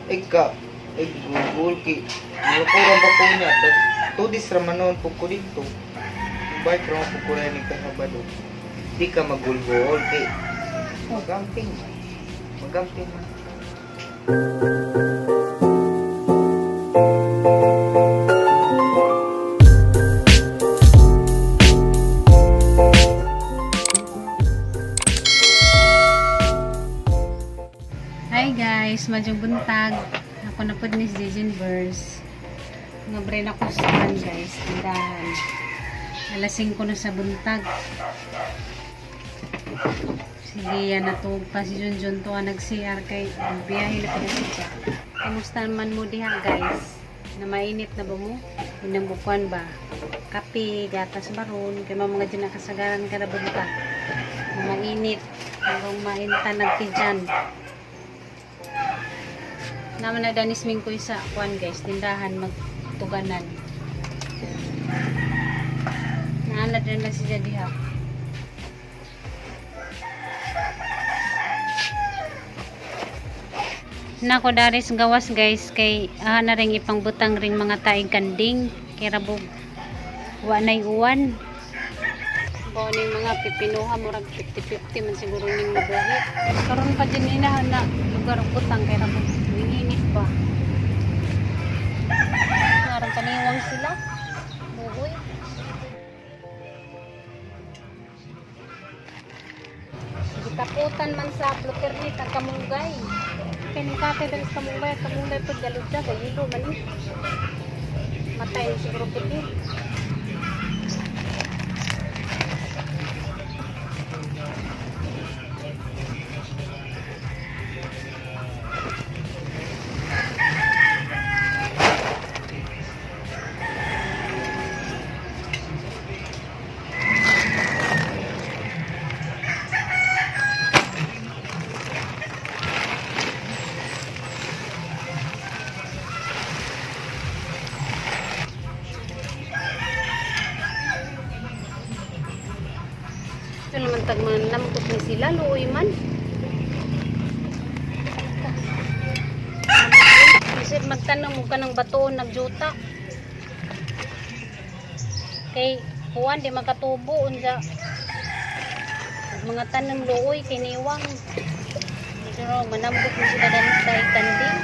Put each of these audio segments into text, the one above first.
Ika, Google ki. Kurang ba po niya? Tudis ramanon po ko dito. Bike raman po ko rin ni Kahabado. Di ka magulgol kay magamping. Magamping. Hi guys, madyong buntag. Ako na po ni Zizin Verse. Ngabrain ako sa guys. Tindahan. Alas 5 na sa buntag. Sige, yan natug pa si Junjun to nag-CR kay biyahe na pala siya. Kamusta naman mo diha guys? Na mainit na ba mo? Inambukuan ba? Kape, gatas baron. Kaya mga dyan nakasagaran ka na buntag. Mainit. Hanggang mainta nagtidyan. Naman na danis ming ko isa kuan guys, tindahan magtuganan. Naanad rin lang siya diha. Nako daris gawas guys kay na ring ipang butang ring mga taing kanding kay rabog wa nay uwan. Bao ning mga pipinuha murag 50-50 man siguro ning mabuhi. Karon pa din inahan na lugar butang kay rabog init pa. Narang paniwang sila. Buhoy. Gitaputan man sa pluter ni Kamunggay. Kinikate din sa Kamunggay po galud siya. Gayilo man eh. Matay siguro po din. Ito naman tagmanamkot ni sila, luoy man. Isip magtanong mo ka ng batoon nagjuta. Kay kuwan di makatubo unja. Mga tanong luoy kiniwang. Pero manambot mo sila danis dahil kanding.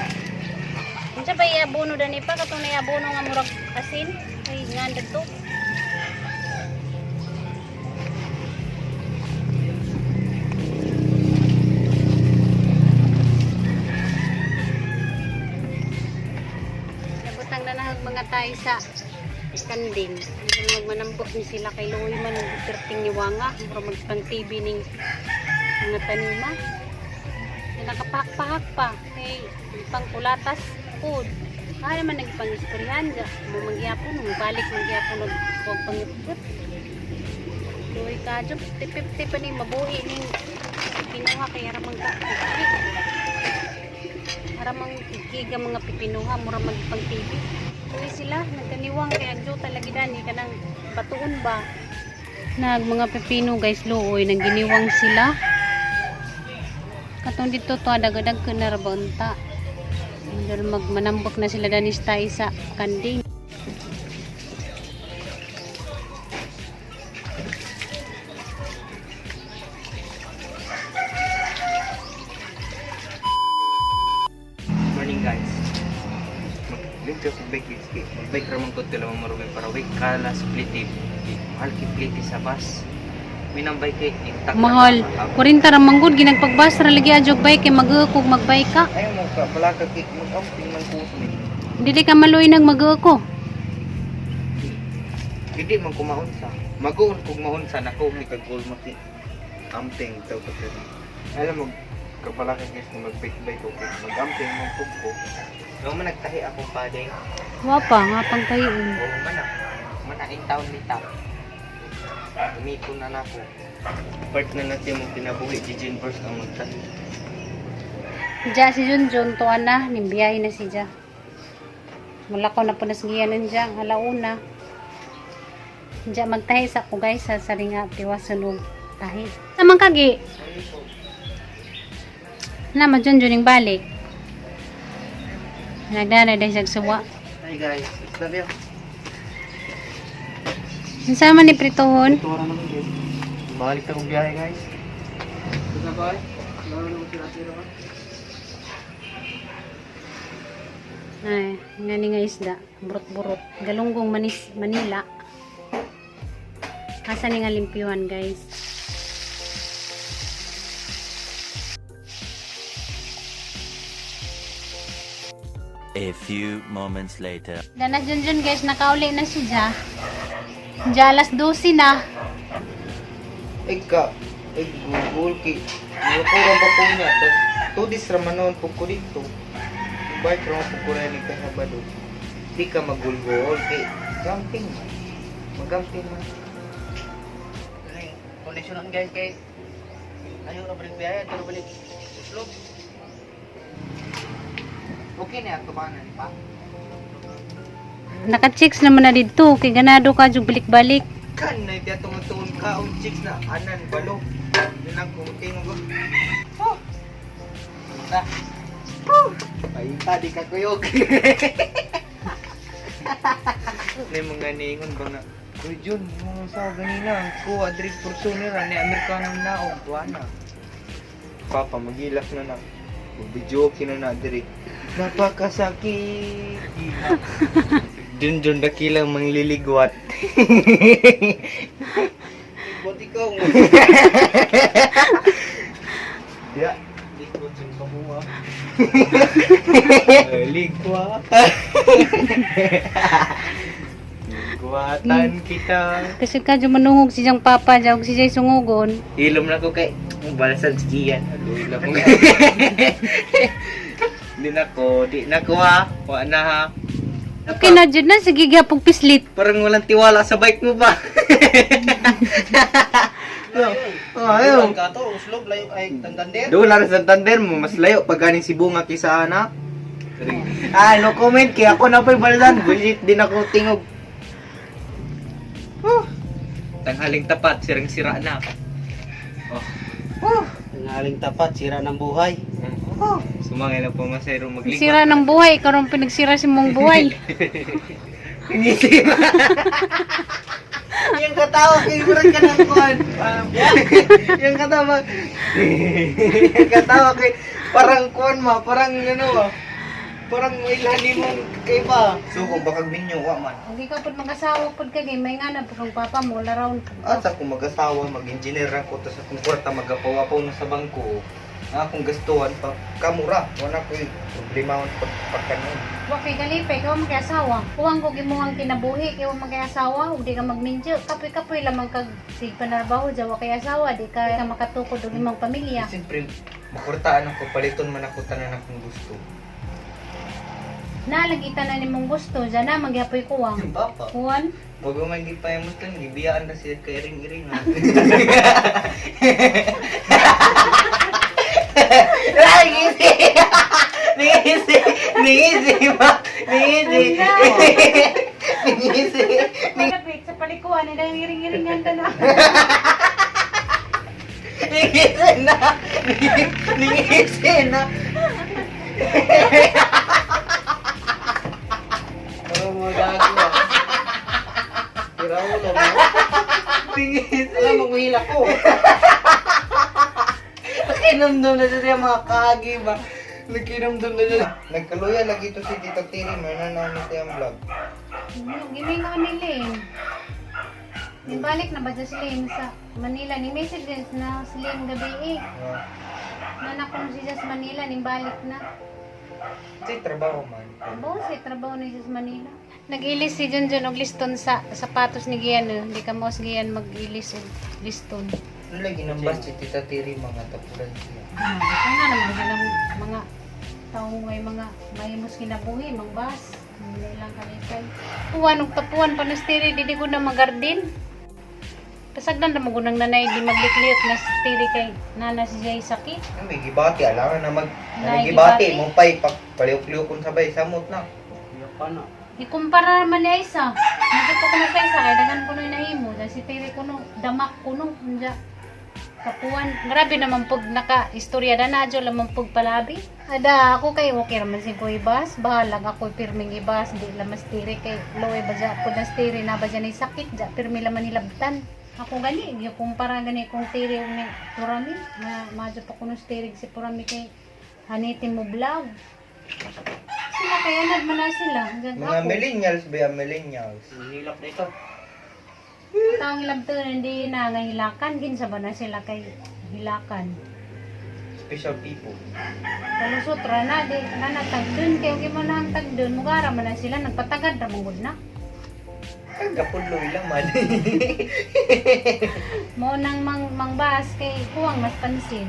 Unsa ba iabono dani pa katong naiabono nga murag asin? Ay nga dito. Mga tayo sa kanding magmanambok ni sila kay luoy man perting ni wanga para magpang TV ning mga tanima na nakapahak pa kay pangkulatas food naman nagpang-istoryahan mo magyapon balik magyapon wag pangipot luoy kadyo 50-50 pa ni mabuhi ning pinuha kay aramang haramang ikiga mga pipinuha mura magpang TV. Tuloy sila, nagkaniwang kaya agyo talaga dani kanang batuon ba. Nag mga pepino guys, luoy, nagginiwang sila. Katong dito to, adaga-dag ka na rabonta. Magmanambok na sila dani sa kanding. Morning guys. Limpyo sa bike is bike ramon ko tila marugay para week kala split mahal ki plate sa bus. Minang bike intact. Mahal. 40 ra manggod ginagpagbas ra lagi adjog bike kay mag-uukog magbike ka. Ayaw mo ka pala ka kik mag-outing man ko ni. Dili ka maluoy nag mag-uko. Hindi man kumaon sa. Mag-uon kog maon sa nako ni kag gold maki. Amping taw ka. Alam mo kapala ka guys mag-bike ko mag-amping man ko. Nung man nagtahi ako pa din. Wapa nga pang tayon. Oo man in town ni tao. Umiko na nako. Part na natin mong pinabuhi Jijin Verse ang magtahi. Ja si Junjun to ana nimbiyahe na si Ja. Mula ko na po nasgiyanan dyan, halauna. Diyan magtahi sa ko guys, sa saringa, tiwasan og tahi. Naman kagi. Naman dyan dyan yung balik. Nagdana dahil sa suwa. Hi guys, love you. Sama ni pritohon. Ito na naman guys. Balik na kong biyahe guys. Ito na ba? Lalo na kong sila-sila ka. Ay, ngani nga isda. Burot-burot. Galunggong manis, Manila. Asa ni nga limpyuhan guys. A few moments later. Dana Junjun guys, nakauli na siya. Diya alas 12 na. Ika, Google ki. Nalukuran ba po niya? Tapos, tudis raman noon po ko dito. Bike raman po ko rin ni Sabado. Di ka magulgol kay gamping man. Magamping man. Kondisyonan guys kay ayaw na balik biaya, pero balik slog. Okay na ato ba na pa? Naka-chicks naman na dito. Kay ganado ka yung balik-balik. Kan na iti atong tuon ka ang chicks na anan balo. Yun ang kuting ko. Oh. Ta. Ay tadi ka kuyog. May mga ningon ba nga? Uy Jun, mga sa ganina ko adrig porsyonera ni Amerikano na o buwana. Papa magilak na na. Video kina na diri. Napakasakit. Junjun dakilang mangliligwat. Buat ikaw. Ya, ligwat yung kamuha. Ligwat. Ligwatan kita. Kasi ka yung manungog si siyang papa. Diya si siyang sungugon. Ilom na ko kay balasan sigian. Ilom mo. Di na ko ha. Wa na ha. Okay na dyan na. Sige gapong pislit. Parang walang tiwala sa bike mo ba? Ayun. Ka to, uslog layo ay Santander. Doon lang sa Santander mo, mas layo pag ganing Cebu nga kisa anak. No comment kay ako na pa'y balasan. Bulit din ako tingog. Tanghaling tapat, sirang-sira na. Nangaling tapat, sira ng buhay. Sumangay lang po masayro magligot. Sira ng buhay. Ikaw rin pinagsira si mong buhay. Inisip. Yung katawa, kaiburan ka ng kuhan. Yung katawa. Yung katawa kay parang kuhan ma, parang ano ma. Parang may lani mo kay ba. So kung bakag ninyo, wa man. Hindi ka po mag-asawa po kagay. May nga na po kung papa mo. Laraon po. Asa kung mag-asawa, mag-engineer ako, tapos akong kwarta magapawapaw na sa bangko. Nga akong gastuhan pa kamura. Wala ko yung problema ang pagpakanon. Huwag kay kalipay. Ikaw mag-asawa. Huwag ko gimuhang kinabuhi. Ikaw mag-asawa. Huwag di ka mag-ninjo. Kapoy-kapoy lamang kag si panarbaho dyan. Huwag kay asawa. Di ka makatukod o limang pamilya. Siyempre, makwartaan ako, paliton man ako tanan akong gusto. Nalagita na ni mong gusto. Diyan na magyapoy kuwang. Yung papa. Kuwan. Huwag mo hindi pa yung mustan, gibiyaan na siya kay ring-iring ha. Ay, ngisi! Ngisi! Ngisi ba? Ngisi! Ngisi! Malapit sa palikuan. Dahil iring-iringan ka na. Ngisi na! Ngisi na! Pero mo gago ba? Tira ulo mo. Ngisi! Alam mo, hilak ko. Nakinamdam na siya mga kagi ba? Nakinamdam na siya. Nagkaluya lagi ito si Tita Tiri, may nanawin siya ang vlog. Gimingaw ni Lynn. Nibalik na ba dyan si Lynn sa Manila? Ni message din na si Lynn gabi eh. Nanak ko na siya sa Manila, nibalik na. Kasi trabaho man. Abo, si trabaho na siya sa Manila. Nag-ilis si Junjun og liston sa sapatos ni Gian. Hindi ka mo si Gian mag-ilis og liston. Ano lagi nambas si Tita Tiri mga tapulan siya. Ito nga naman silang mga tao ngay mga mahimos kinabuhi, mga bas. Hindi lang kalikay. Puwan, og tapuan pa na stiri, di ko na magardin. Pasagdan na mo gunang nanay, di maglikliot na stiri kay nana si Jay sakit. May gibati, alangan na May gibati. gibati. Mong pay, paliw-liw kung sabay, samot na. Hilak pa na. Ikumpara naman ni Isa. Nakita ko na sa Isa, kaya dagan ko na inahimo. Dahil si Tiri ko no, damak ko no. Kapuan, grabe naman pag naka-istorya na adyo lamang pag palabi. Ada ako kay okay raman si ko ibas, bahalang ako pirming ibas, di lamas tiri kay loe ba dya po na tiri na ba dya na sakit, dya pirmi laman nilabtan. Ako gani, yung kumpara gani kong tiri yung ni Purami, madyo pa kuno tiri si Purami kay hanitin mo vlog. Sila kaya nagmana sila, hanggang Mga ako. millennials ba yan? Millennials. Hilap na ito. Taong ilabtan, hindi na ngahilakan, ginsa ba na sila kay hilakan. Special people. Kalusot ra na di na natagdun kay okay man ang tagdun mugara man na sila nagpatagad ra mong na. Kagapuloy lang man. Mo nang mangbas kay kuwang mas pansin.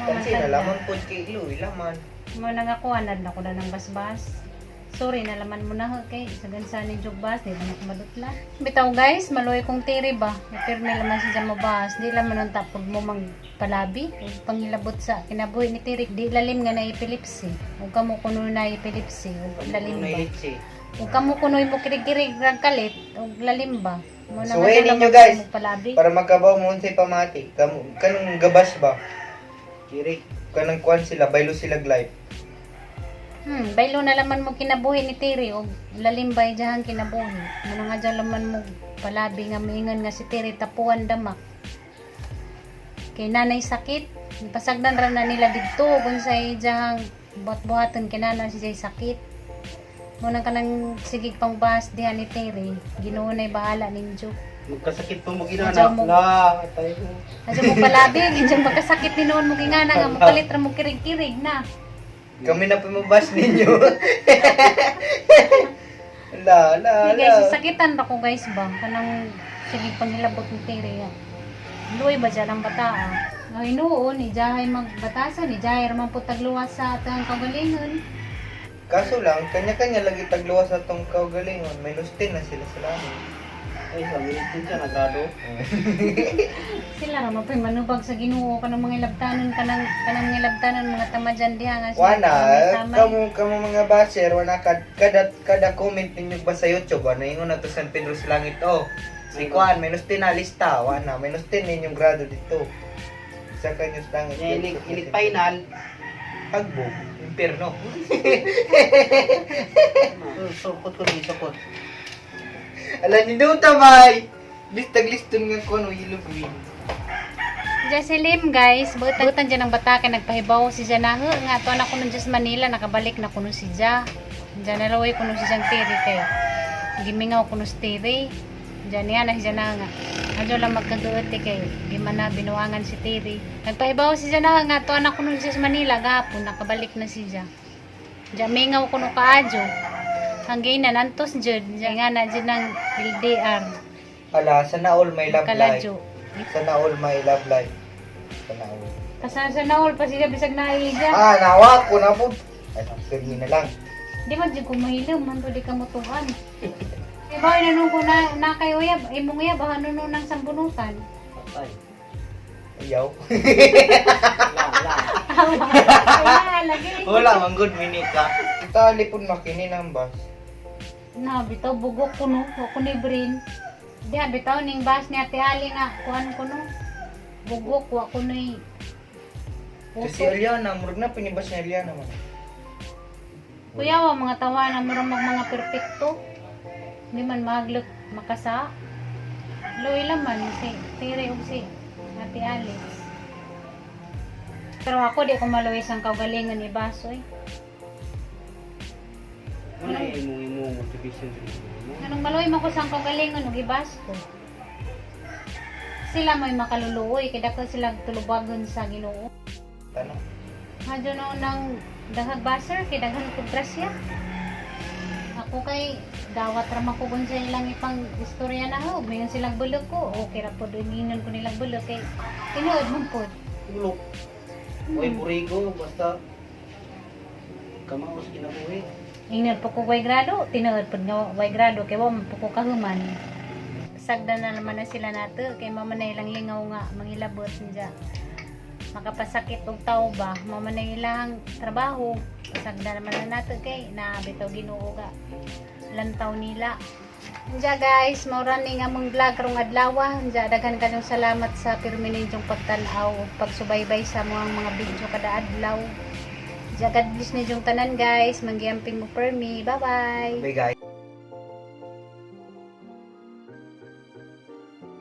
Mo Kasi nalaman po kay Louie laman. Mo nang ako anad na ko na ng basbas. Sorry nalaman mo na ho kay sa gansa ni jogbas di ba madutla. Bitaw guys, maloy kong tiri ba. Pirmi laman si mo bas, di laman ang tapod mo mang palabi ug pangilabot sa kinabuhi ni Tirik di lalim nga na epilepsy. Ug kamo kuno na epilepsy ug lalim ba. Ug kamo kunoy mo kirig-kirig rag kalit ug lalim ba. Mo So, ayun ninyo, guys. Palabi. Para magkabaw mo sa pamati. Kanong gabas ba? Kiri. Kanang kwan sila, baylo sila live. Baylo na laman mo kinabuhi ni Tiri o lalimbay dyan kinabuhi. Muna nga dyan laman mo palabi nga maingan nga si Tiri tapuan damak. Kay nanay sakit, pasagdan ra na nila dito kung sa dyan buhat-buhatan kay nanay siya sakit. Muna ka nang sigig pang bas dihan ni Tiri, ginoo na'y bahala ninyo. Magkasakit pa mo Adyo ginana. mo. Na, tayo mo. Adyo mo palabi, ginyo magkasakit ni noon mo kingana nga mupalit ra mo kirig-kirig na. Kami na pumabas ninyo. La. Guys, sakitan ra ko guys ba kanang sige panghilabot ni Tiri. Luoy ba dyan ang bataa? Ay noon, ni Jahay magbatasan, ni Jahay raman po tagluwas sa atang kagalingon. Kaso lang, kanya-kanya lagi tagluwas sa tong kaugalingon. May lustin na sila sa langit. Ay, sabi din siya, nagrado. Sila raman po manubag sa Ginoo kanang mga ilabtanon kanang mga ilabtanon mga tamadyan diha nga Wana, tamay. kamu mga basher, wana kada comment ninyo ba sa YouTube, ano yung na to San Pedro sa langit, oh. Si Juan, menos 10 na lista, wana, menos 10 ninyong grado dito. Sa kanyos langit. Ilit final. Hagbog, impierno. Sukot ko dito ko. Alam niyo daw tamay. Listag-liston nga ko ano ilog win. Lim guys, butan dyan ang bata kay nagpahibaw si Janaho nga to na kuno sa Manila nakabalik na kuno si Ja. Diyan na raway kuno si Jang Tiri kay gimingaw kuno si Tiri. Diyan niya na si Jana nga. Adyo lang magkaguot kay di man na binuangan si Tiri. Nagpahibaw si Jana nga to na kuno sa Manila gahapon nakabalik na si Ja. Diyan mingaw kuno kaadyo. Hanggang na nantos jud diyan nga na jud ng LDR. Ala, sana all my love life. Kaladyo. Sana all my love life. Sana all. Kasama sa naol pa siya bisag naija. Nawa ko na po. Ay, firmi na lang. Di man jud ko mahilom man to di ka motuhan. Iba inanong ko na kayo yab, imong yab ano no nang sambunutan. Patay. Ayaw. Wala lagi. Wala, man good minika. Itali po makini ng bus. Na bitaw bugok kuno, ko ni Brin. Diha bitaw ning bas ni Ate Ali nga kuan kuno. Bugok wa kuno. Kasi Eliana, murag na pinibas ni Eliana man. Kuya wa mga tawa na murag mga perpekto. Hindi man maglok makasa. Loy laman si Tiri ug si Ate Alex. Pero ako di ko maluwis ang kaugalingon ni Basoy. Ano yung motivation mo? Anong maluwi mo ko sa kaugalingon ug ibas ko. Sila may makaluluoy kay dako sila tulubagon sa Ginoo. Ano? Hadyo no nang daghag baser kay daghan ko grasya. Ako kay dawat ra man ko kun sa ilang ipang istorya na ho, mayon silang bulog ko. Okay ra pod inginon ko nilang bulog kay tinuod man pod. Tulog. Uy, burigo, basta kamaos kinabuhi. Ingnon po ko way grado, tinuod pod nga way grado kay wa man po ko kahuman. Sagda na naman na sila nato kay mama na ilang lingaw nga mangilabot niya. Makapasakit og tao ba, mama na ilang trabaho. Sagda naman na nato kay nabitaw Ginoo ga lantaw nila. Anja guys, maura ni nga mong vlog karong adlaw. Anja daghan kayong salamat sa pirmi ninyong pagtan-aw, pagsubaybay sa mga video kada adlaw. Anja God bless ninyong tanan guys. Manggiamping mo permi. Bye bye. Bye guys.